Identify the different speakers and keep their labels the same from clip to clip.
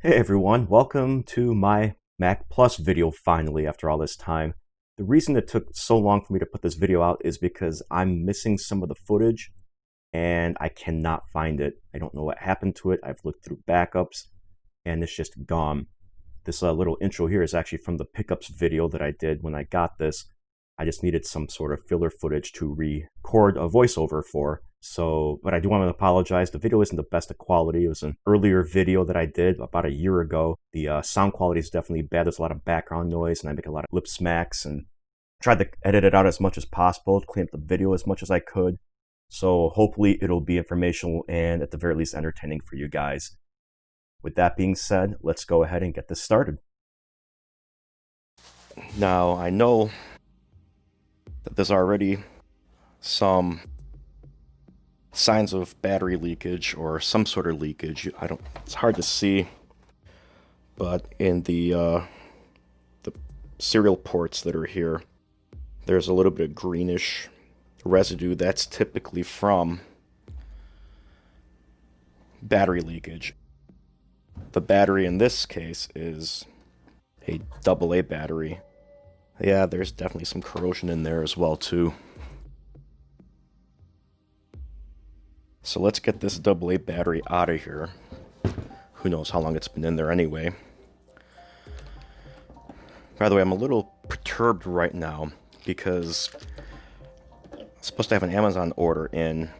Speaker 1: Hey everyone, welcome to my Mac Plus video finally after all this time. The reason it took so long for me to put this video out is because I'm missing some of the footage and I cannot find it. I don't know what happened to it. I've looked through backups and it's just gone. This little intro here is actually from the pickups video that I did when I got this. I just needed some sort of filler footage to record a voiceover for. But I do want to apologize. The video isn't the best of quality. It was an earlier video that I did about a year ago. The sound quality is definitely bad. There's a lot of background noise and I make a lot of lip smacks and tried to edit it out as much as possible, to clean up the video as much as I could. So hopefully it'll be informational and at the very least entertaining for you guys. With that being said, let's go ahead and get this started. Now, I know that there's already some signs of battery leakage or some sort of leakage. It's hard to see, but in the serial ports that are here, there's a little bit of greenish residue. That's typically from battery leakage. The battery in this case is a AA battery. Yeah, there's definitely some corrosion in there as well too. So let's get this AA battery out of here. Who knows how long it's been in there anyway. By the way, I'm a little perturbed right now because I'm supposed to have an Amazon order in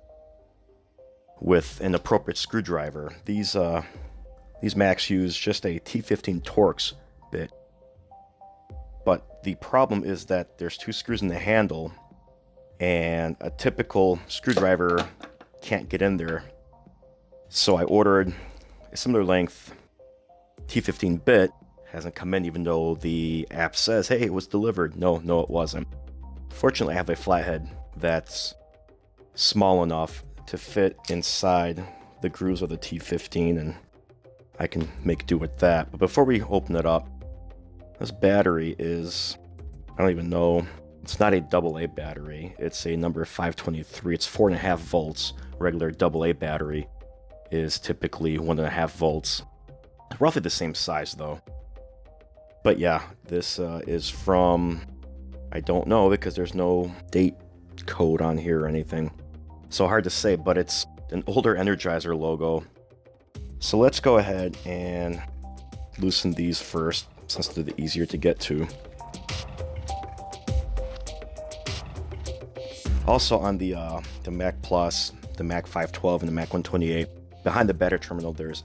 Speaker 1: with an appropriate screwdriver. These Macs use just a T15 Torx bit. But the problem is that there's two screws in the handle and a typical screwdriver can't get in there. So I ordered a similar length T15 bit. Hasn't come in even though the app says, hey, it was delivered. No, it wasn't. Fortunately, I have a flathead that's small enough to fit inside the grooves of the T15 and I can make do with that. But before we open it up, this battery is, I don't even know, it's not a AA battery. It's a number 523. It's 4.5 volts. Regular AA battery is typically 1.5 volts. Roughly the same size though. But yeah, this is from, I don't know because there's no date code on here or anything. So hard to say, but it's an older Energizer logo. So let's go ahead and loosen these first, since they're the easier to get to. Also on the Mac Plus, the Mac 512 and the Mac 128, behind the battery terminal there's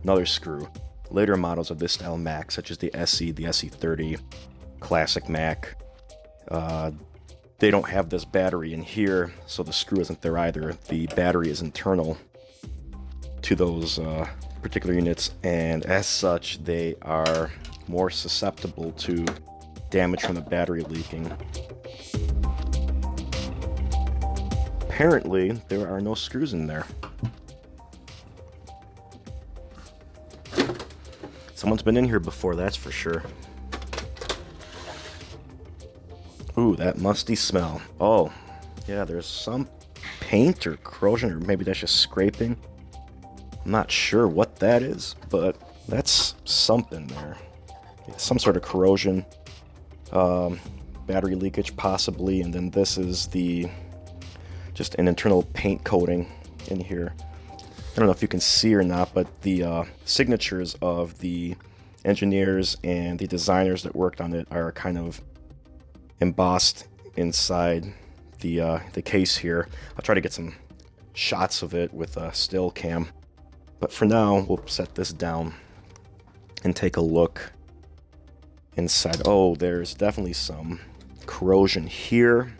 Speaker 1: another screw. Later models of this style Mac, such as the SE, the SE30, Classic Mac, they don't have this battery in here, so the screw isn't there either. The battery is internal to those particular units, and as such they are more susceptible to damage from the battery leaking. Apparently there are no screws in there. Someone's been in here before, that's for sure. Ooh, that musty smell. Oh yeah, there's some paint or corrosion, or maybe that's just scraping. I'm not sure what that is, but that's something there. Some sort of corrosion, battery leakage possibly, and then this is just an internal paint coating in here. I don't know if you can see or not, but the signatures of the engineers and the designers that worked on it are kind of embossed inside the case here. I'll try to get some shots of it with a still cam. But for now, we'll set this down and take a look inside. Oh, there's definitely some corrosion here.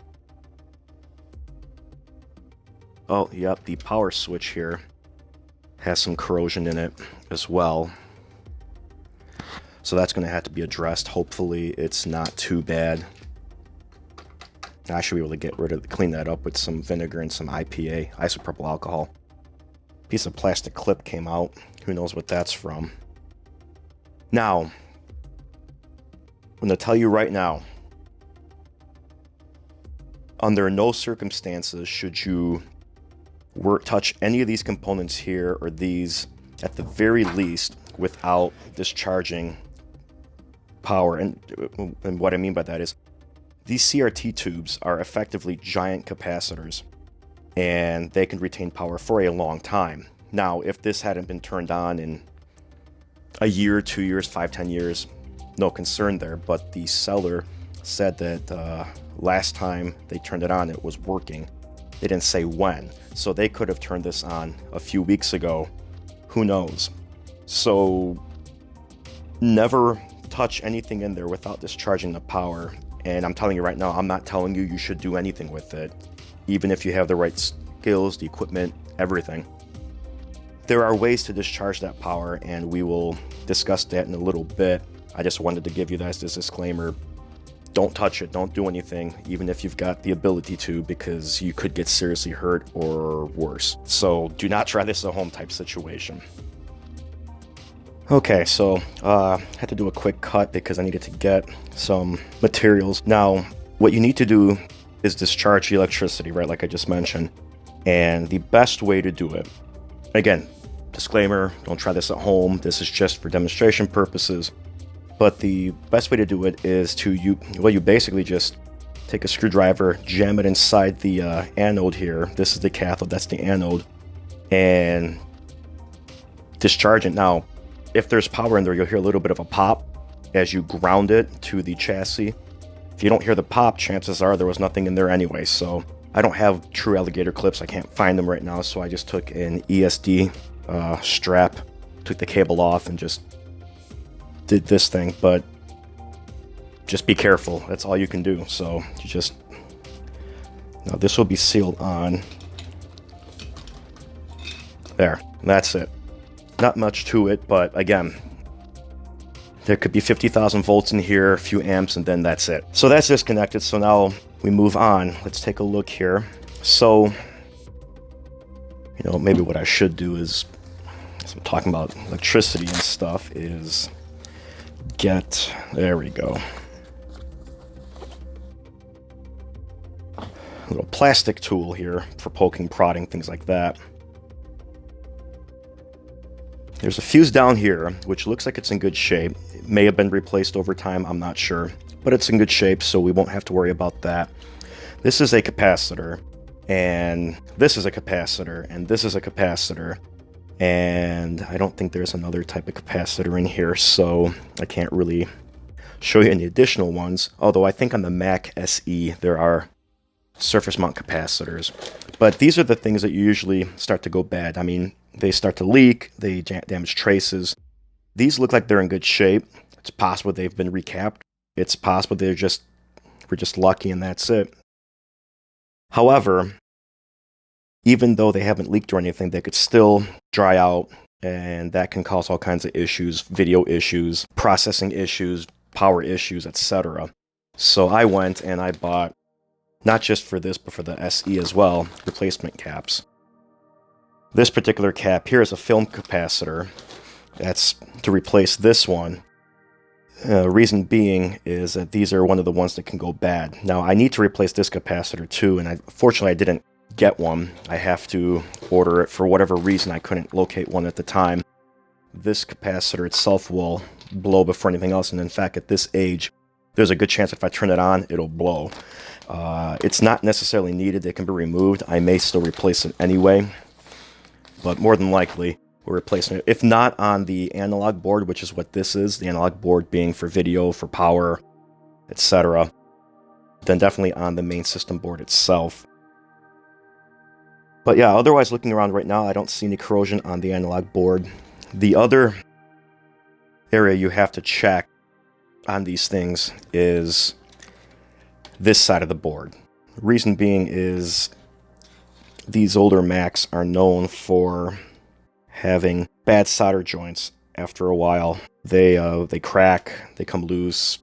Speaker 1: Oh, yep, the power switch here has some corrosion in it as well. So that's going to have to be addressed. Hopefully it's not too bad. I should be able to clean that up with some vinegar and some IPA, isopropyl alcohol. Piece of plastic clip came out. Who knows what that's from. Now, I'm going to tell you right now, under no circumstances should you touch any of these components here or these, at the very least, without discharging power. And what I mean by that is these CRT tubes are effectively giant capacitors, and they can retain power for a long time. Now, if this hadn't been turned on in a year, 2 years, 5, 10 years, no concern there, but the seller said that last time they turned it on, it was working. They didn't say when, so they could have turned this on a few weeks ago. Who knows? So never touch anything in there without discharging the power. And I'm telling you right now, I'm not telling you should do anything with it, even if you have the right skills, the equipment, everything. There are ways to discharge that power, and we will discuss that in a little bit. I just wanted to give you guys this disclaimer. Don't touch it, don't do anything, even if you've got the ability to, because you could get seriously hurt or worse. So do not try this at home type situation. Okay, so I had to do a quick cut because I needed to get some materials. Now, what you need to do is discharge the electricity, right, like I just mentioned. And the best way to do it, again, disclaimer, don't try this at home. This is just for demonstration purposes. But the best way to do it is you basically just take a screwdriver, jam it inside the anode here. This is the cathode, that's the anode, and discharge it. Now, if there's power in there, you'll hear a little bit of a pop as you ground it to the chassis. If you don't hear the pop, chances are there was nothing in there anyway. So I don't have true alligator clips. I can't find them right now. So I just took an ESD strap, took the cable off, and just did this thing. But just be careful. That's all you can do. So you just... Now this will be sealed on. There. That's it. Not much to it, but again, there could be 50,000 volts in here, a few amps, and then that's it. So that's disconnected. So now we move on. Let's take a look here. So, maybe what I should do is, as I'm talking about electricity and stuff, is there we go. A little plastic tool here for poking, prodding, things like that. There's a fuse down here, which looks like it's in good shape. It may have been replaced over time, I'm not sure. But it's in good shape, so we won't have to worry about that. This is a capacitor, and this is a capacitor, and this is a capacitor. And I don't think there's another type of capacitor in here, so I can't really show you any additional ones. Although I think on the Mac SE, there are surface mount capacitors. But these are the things that usually start to go bad. I mean, they start to leak, they damage traces. These look like they're in good shape. It's possible they've been recapped. It's possible we're just lucky and that's it. However, even though they haven't leaked or anything, they could still dry out, and that can cause all kinds of issues, video issues, processing issues, power issues, etc. So I went and I bought, not just for this, but for the SE as well, replacement caps. This particular cap here is a film capacitor. That's to replace this one. Reason being is that these are one of the ones that can go bad. Now, I need to replace this capacitor too, and fortunately I didn't get one. I have to order it for whatever reason. I couldn't locate one at the time. This capacitor itself will blow before anything else, and in fact, at this age, there's a good chance if I turn it on, it'll blow. It's not necessarily needed. It can be removed. I may still replace it anyway. But more than likely, we're replacing it. If not on the analog board, which is what this is, the analog board being for video, for power, etc., then definitely on the main system board itself. But yeah, otherwise, looking around right now, I don't see any corrosion on the analog board. The other area you have to check on these things is this side of the board. Reason being is these older Macs are known for having bad solder joints after a while. They crack, they come loose,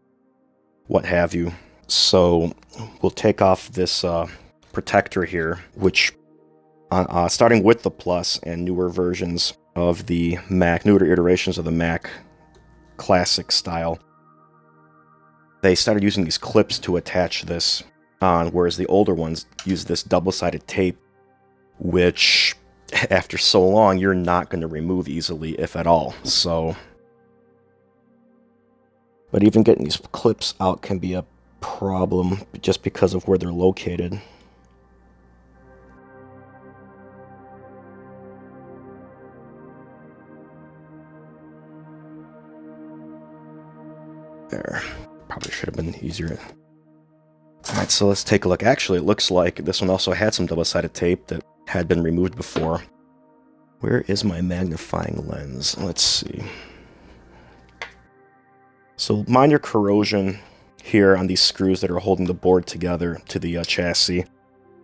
Speaker 1: what have you. So we'll take off this protector here, which starting with the Plus and newer versions of the Mac, newer iterations of the Mac classic style, they started using these clips to attach this on, whereas the older ones use this double-sided tape, which after so long, you're not going to remove easily, if at all. So, but even getting these clips out can be a problem just because of where they're located. There. Probably should have been easier. Alright, so let's take a look. Actually, it looks like this one also had some double-sided tape that had been removed before. Where is my magnifying lens? Let's see. So minor corrosion here on these screws that are holding the board together to the chassis.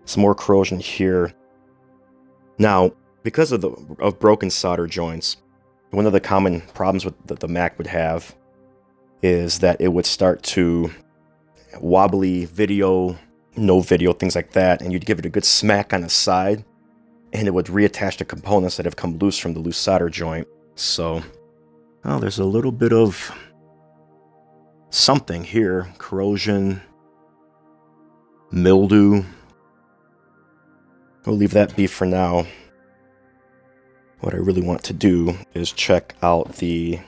Speaker 1: Some more corrosion here. Now, because of broken solder joints, one of the common problems that the Mac would have is that it would start to wobbly video, no video, things like that, and you'd give it a good smack on the side, and it would reattach the components that have come loose from the loose solder joint. So, oh, there's a little bit of something here. Corrosion, mildew. We'll leave that be for now. What I really want to do is check out the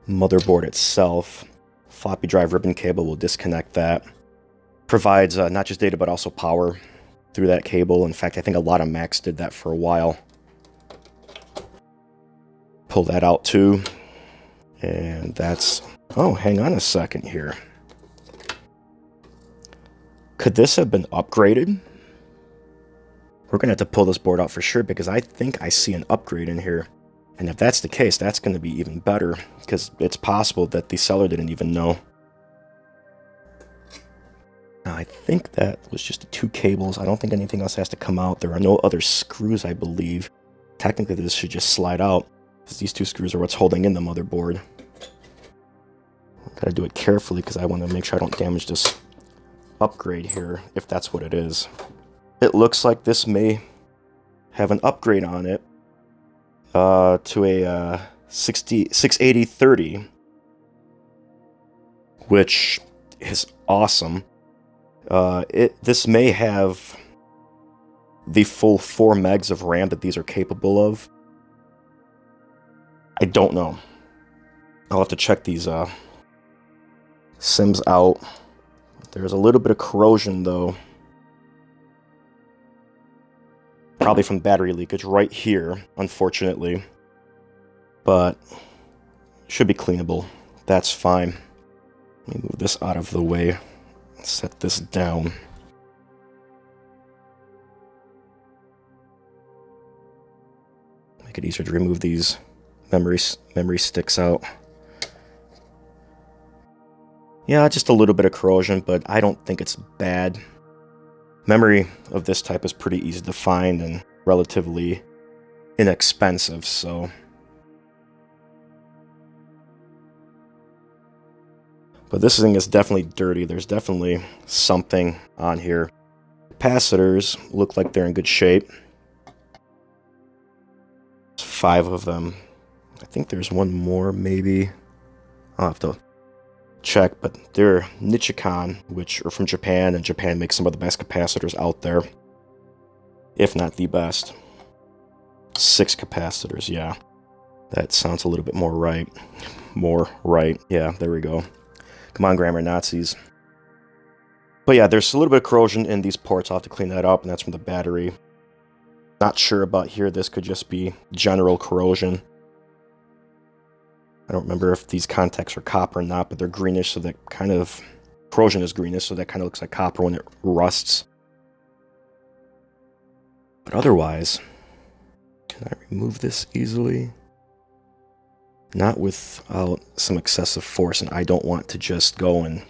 Speaker 1: motherboard itself. Floppy drive ribbon cable, will disconnect that. Provides not just data but also power through that cable. In fact, I think a lot of Macs did that for a while. Pull that out too. And that's... oh, hang on a second here. Could this have been upgraded? We're going to have to pull this board out for sure because I think I see an upgrade in here. And if that's the case, that's going to be even better, because it's possible that the seller didn't even know. Now, I think that was just the 2 cables. I don't think anything else has to come out. There are no other screws, I believe. Technically, this should just slide out, because these 2 screws are what's holding in the motherboard. Gotta do it carefully, because I want to make sure I don't damage this upgrade here, if that's what it is. It looks like this may have an upgrade on it. To a 680/30, which is awesome. This may have the full 4 megs of RAM that these are capable of. I don't know. I'll have to check these sims out. There's a little bit of corrosion though. Probably from battery leakage right here, unfortunately. But should be cleanable. That's fine. Let me move this out of the way. Set this down. Make it easier to remove these memory sticks out. Yeah, just a little bit of corrosion, but I don't think it's bad. Memory of this type is pretty easy to find and relatively inexpensive, so... But this thing is definitely dirty. There's definitely something on here. Capacitors look like they're in good shape. There's 5 of them. I think there's one more, maybe. I'll have to check, but they're Nichicon, which are from Japan, and Japan makes some of the best capacitors out there, if not the best. 6 capacitors, yeah. That sounds a little bit more right. More right. Yeah, there we go. Come on, grammar Nazis. But yeah, there's a little bit of corrosion in these ports. I'll have to clean that up, and that's from the battery. Not sure about here. This could just be general corrosion. I don't remember if these contacts are copper or not, but they're greenish, so that kind of... corrosion is greenish, so that kind of looks like copper when it rusts. But otherwise, can I remove this easily? Not without some excessive force, and I don't want to just go and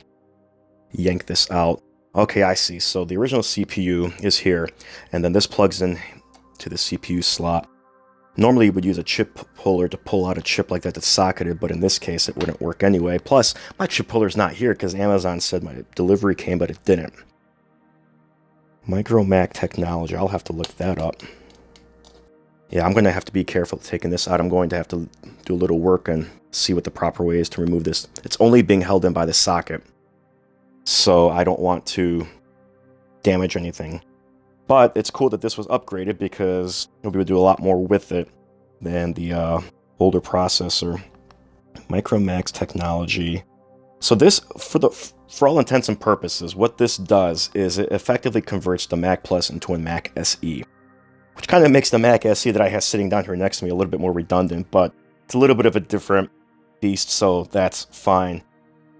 Speaker 1: yank this out. Okay, I see. So the original CPU is here, and then this plugs in to the CPU slot. Normally you would use a chip puller to pull out a chip like that that's socketed, but in this case it wouldn't work anyway. Plus, my chip puller's not here because Amazon said my delivery came, but it didn't. Micromac technology, I'll have to look that up. Yeah, I'm going to have to be careful taking this out. I'm going to have to do a little work and see what the proper way is to remove this. It's only being held in by the socket, so I don't want to damage anything. But it's cool that this was upgraded because we would do a lot more with it than the older processor. Micromac technology. So this, for all intents and purposes, what this does is it effectively converts the Mac Plus into a Mac SE, which kind of makes the Mac SE that I have sitting down here next to me a little bit more redundant, but it's a little bit of a different beast, so that's fine.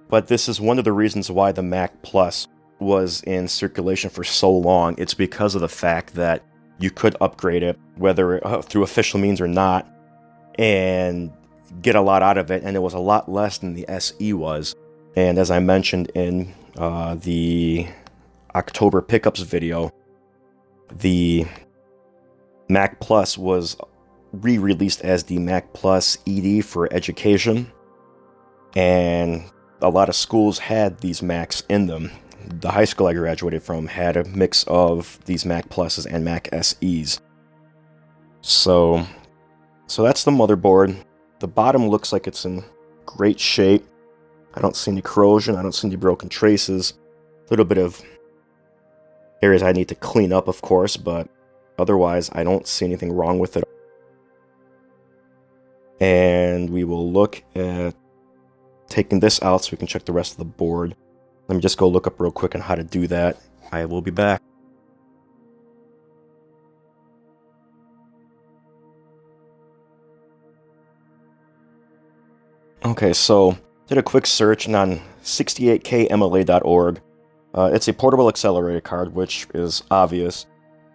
Speaker 1: But this is one of the reasons why the Mac Plus was in circulation for so long. It's because of the fact that you could upgrade it, whether through official means or not, and get a lot out of it, and it was a lot less than the SE was. And as I mentioned in the October pickups video, the Mac Plus was re-released as the Mac Plus ED for education, and a lot of schools had these Macs in them. The high school I graduated from had a mix of these Mac Pluses and Mac SEs. So that's the motherboard. The bottom looks like it's in great shape. I don't see any corrosion. I don't see any broken traces. A little bit of areas I need to clean up, of course, but otherwise I don't see anything wrong with it. And we will look at taking this out so we can check the rest of the board. Let me just go look up real quick on how to do that. I will be back. Okay, so did a quick search on 68kmla.org. It's a portable accelerator card, which is obvious.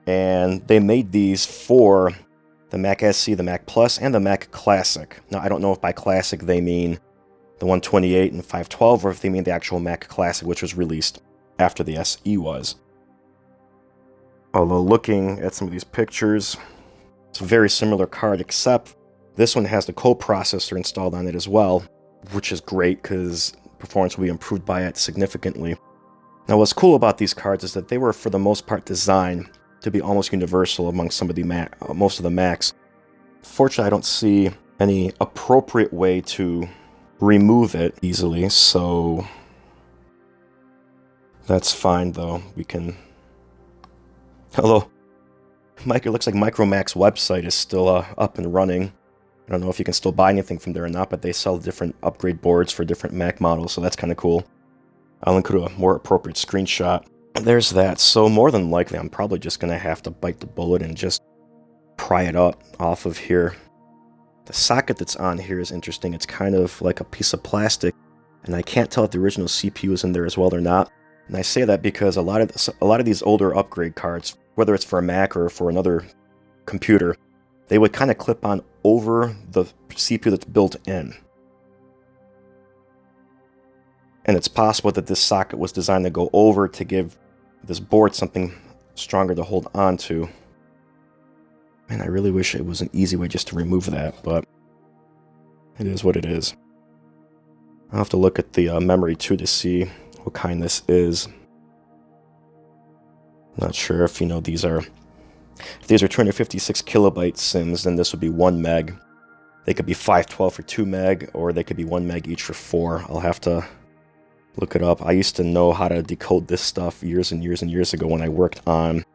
Speaker 1: And they made these for the Mac SE, the Mac Plus, and the Mac Classic. Now, I don't know if by Classic they mean the 128 and 512, or if they mean the actual Mac Classic, which was released after the SE was. Although looking at some of these pictures, it's a very similar card, except this one has the coprocessor installed on it as well, which is great because performance will be improved by it significantly. Now, what's cool about these cards is that they were, for the most part, designed to be almost universal among some of the most of the Macs. Fortunately, I don't see any appropriate way to remove it easily, so that's fine, though. We can... Although, it looks like Micromac's website is still up and running. I don't know if you can still buy anything from there or not, but they sell different upgrade boards for different Mac models, so that's kind of cool. I'll include a more appropriate screenshot. There's that. So more than likely, I'm probably just going to have to bite the bullet and just pry it up off of here. The socket that's on here is interesting. It's kind of like a piece of plastic, and I can't tell if the original CPU is in there as well or not. And I say that because a lot of these older upgrade cards, whether it's for a Mac or for another computer, they would kind of clip on over the CPU that's built in. And it's possible that this socket was designed to go over to give this board something stronger to hold on to. Man, I really wish it was an easy way just to remove that, but it is what it is. I'll have to look at the memory too to see what kind this is. Not sure if these are... If these are 256 kilobyte sims, then this would be 1 meg. They could be 512 for 2 meg, or they could be 1 meg each for 4. I'll have to look it up. I used to know how to decode this stuff years and years and years ago when I worked on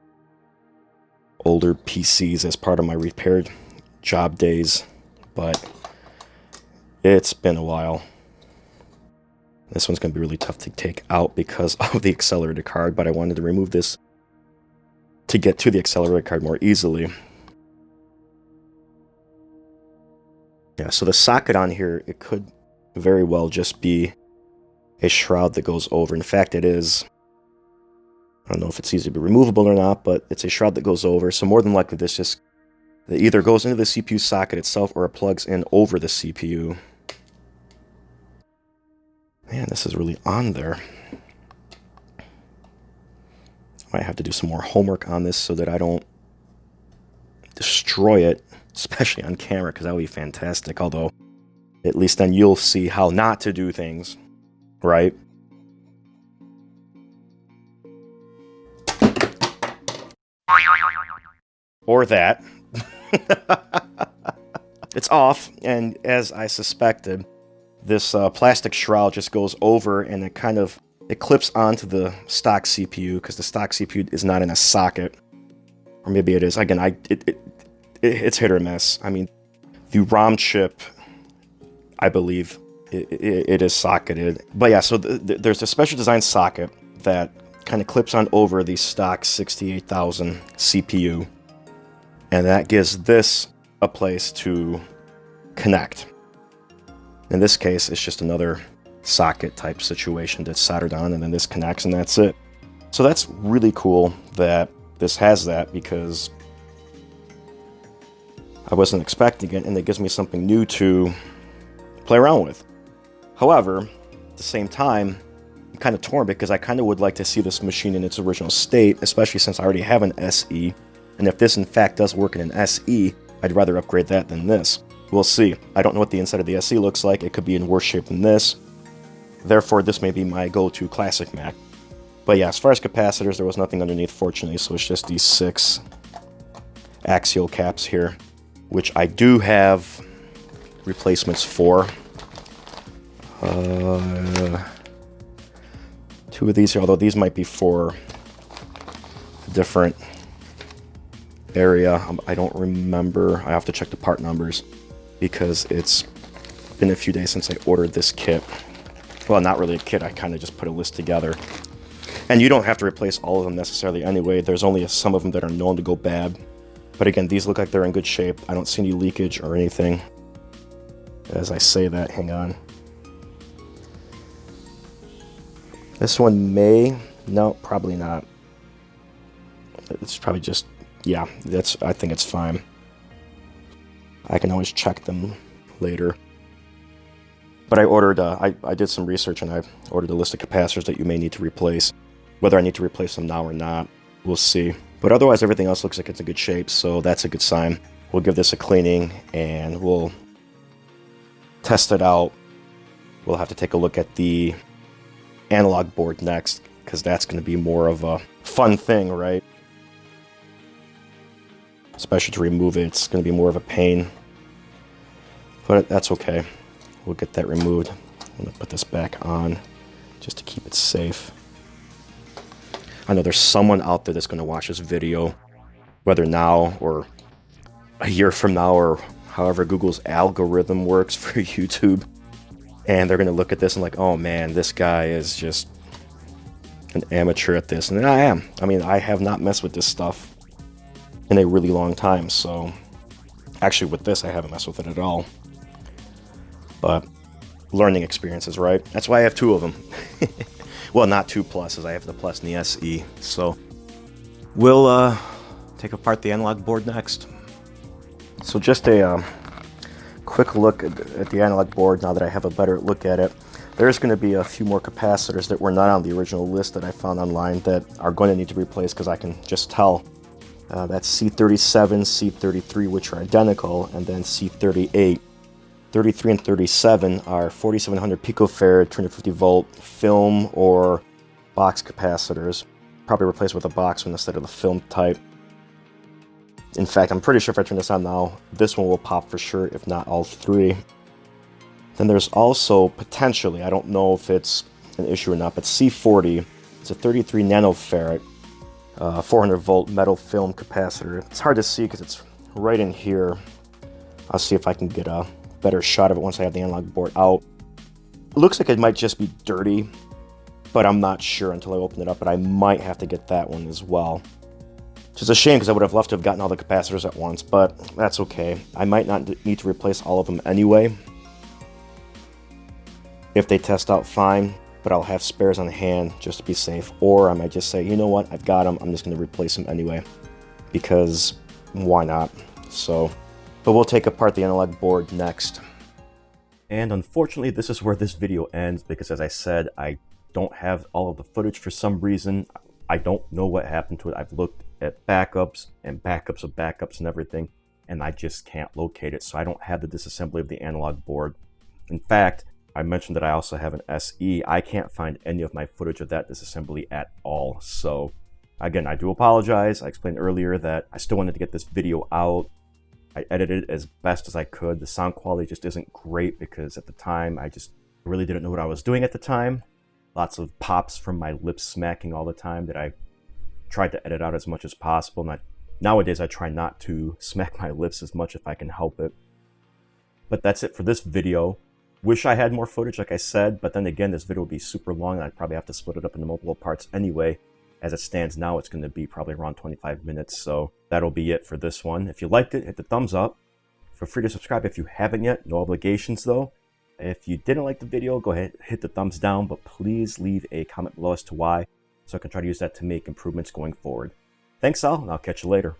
Speaker 1: older PCs as part of my repair job days, but it's been a while. This one's going to be really tough to take out because of the accelerator card, but I wanted to remove this to get to the accelerator card more easily. Yeah, so the socket on here, it could very well just be a shroud that goes over. In fact, it is. I don't know if it's easy to be removable or not, but it's a shroud that goes over. So more than likely, this just it either goes into the CPU socket itself or it plugs in over the CPU. Man, this is really on there. I might have to do some more homework on this so that I don't destroy it, especially on camera, because that would be fantastic. Although, at least then you'll see how not to do things, right? Or that. It's off, and as I suspected, this plastic shroud just goes over and it clips onto the stock CPU because the stock CPU is not in a socket. Or maybe it is. Again, it's hit or miss. I mean, the ROM chip, I believe, it is socketed. But yeah, so there's a special design socket that kind of clips on over the stock 68,000 CPU. And that gives this a place to connect. In this case, it's just another socket type situation that's soldered on, and then this connects, and that's it. So that's really cool that this has that, because I wasn't expecting it, and it gives me something new to play around with. However, at the same time, I'm kind of torn because I kind of would like to see this machine in its original state, especially since I already have an SE. And if this in fact does work in an SE, I'd rather upgrade that than this. We'll see. I don't know what the inside of the SE looks like. It could be in worse shape than this. Therefore, this may be my go-to classic Mac. But yeah, as far as capacitors, there was nothing underneath, fortunately, so it's just these 6 axial caps here, which I do have replacements for. 2 of these here, although these might be for a different area. I don't remember. I have to check the part numbers because it's been a few days since I ordered this kit. Well, not really a kit. I kind of just put a list together. And you don't have to replace all of them necessarily anyway. There's only some of them that are known to go bad. But again, these look like they're in good shape. I don't see any leakage or anything. As I say that, hang on. This one may... No, probably not. It's probably just... Yeah, I think it's fine. I can always check them later. But I ordered, I did some research and I ordered a list of capacitors that you may need to replace. Whether I need to replace them now or not, we'll see. But otherwise, everything else looks like it's in good shape, so that's a good sign. We'll give this a cleaning and we'll test it out. We'll have to take a look at the analog board next, because that's going to be more of a fun thing, right? Especially to remove it, it's going to be more of a pain. But that's okay. We'll get that removed. I'm going to put this back on just to keep it safe. I know there's someone out there that's going to watch this video, whether now or a year from now or however Google's algorithm works for YouTube. And they're going to look at this and like, oh man, this guy is just an amateur at this. And I am. I mean, I have not messed with this stuff in a really long time. So actually with this, I haven't messed with it at all. But learning experiences, right? That's why I have 2 of them. Well, not 2 pluses. I have the Plus and the SE. So we'll take apart the analog board next. So just a quick look at the analog board now that I have a better look at it. There's going to be a few more capacitors that were not on the original list that I found online that are going to need to be replaced because I can just tell. That's C37, C33, which are identical, and then C38. 33 and 37 are 4700 picofarad, 250 volt film or box capacitors. Probably replaced with a box one instead of the film type. In fact, I'm pretty sure if I turn this on now, this one will pop for sure, if not all 3. Then there's also potentially, I don't know if it's an issue or not, but C40, it's a 33 nanofarad, 400 volt metal film capacitor. It's hard to see because it's right in here. I'll see if I can get a better shot of it once I have the analog board out. It looks like it might just be dirty, but I'm not sure until I open it up, but I might have to get that one as well. Which is a shame because I would have loved to have gotten all the capacitors at once, but that's okay. I might not need to replace all of them anyway. If they test out fine, but I'll have spares on hand just to be safe. Or I might just say, you know what, I've got them, I'm just going to replace them anyway. Because why not? So, but we'll take apart the analog board next. And unfortunately, this is where this video ends because, as I said, I don't have all of the footage for some reason. I don't know what happened to it. I've looked at backups and backups of backups and everything, and I just can't locate it. So I don't have the disassembly of the analog board. In fact, I mentioned that I also have an SE. I can't find any of my footage of that disassembly at all. So again, I do apologize. I explained earlier that I still wanted to get this video out. I edited it as best as I could. The sound quality just isn't great because at the time I just really didn't know what I was doing at the time. Lots of pops from my lips smacking all the time that I tried to edit out as much as possible, and I Nowadays, I try not to smack my lips as much if I can help it. But that's it for this video. Wish I had more footage, like I said, but then again, this video would be super long, and I'd probably have to split it up into multiple parts anyway. As it stands now, it's going to be probably around 25 minutes, so that'll be it for this one. If you liked it, hit the thumbs up. Feel free to subscribe if you haven't yet. No obligations, though. If you didn't like the video, go ahead, hit the thumbs down, but please leave a comment below as to why, so I can try to use that to make improvements going forward. Thanks all, and I'll catch you later.